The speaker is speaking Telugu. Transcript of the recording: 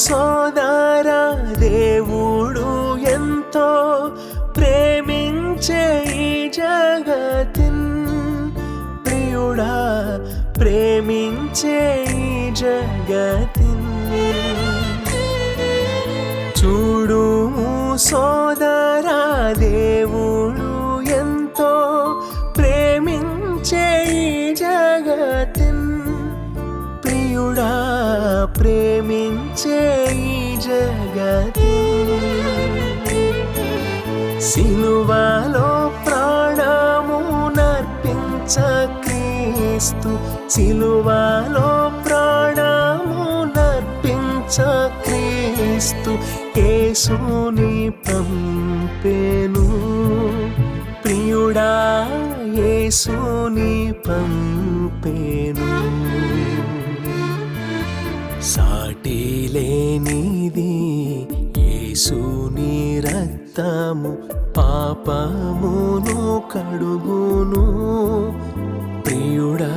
సోదరా, దేవుడు ఎంతో ప్రేమించే ఈ జగతిన్, ప్రియుడా ప్రేమించే ఈ జగతిన్. చూడుము సోదరా, దేవుడు ఎంతో ప్రేమించే ఈ జగతిన్, ప్రియుడా ప్రేమించే ఈ జగతిన్. సిలువలో ప్రాణము నర్పించ క్రీస్తు, సిలువలో ప్రాణము నర్పించ క్రీస్తు, యేసుని పంపెను, ప్రియుడా యేసుని పంపెను. సాటి లేనిది యేసుని రక్తము, పాపమును కడుగును, ప్రియుడా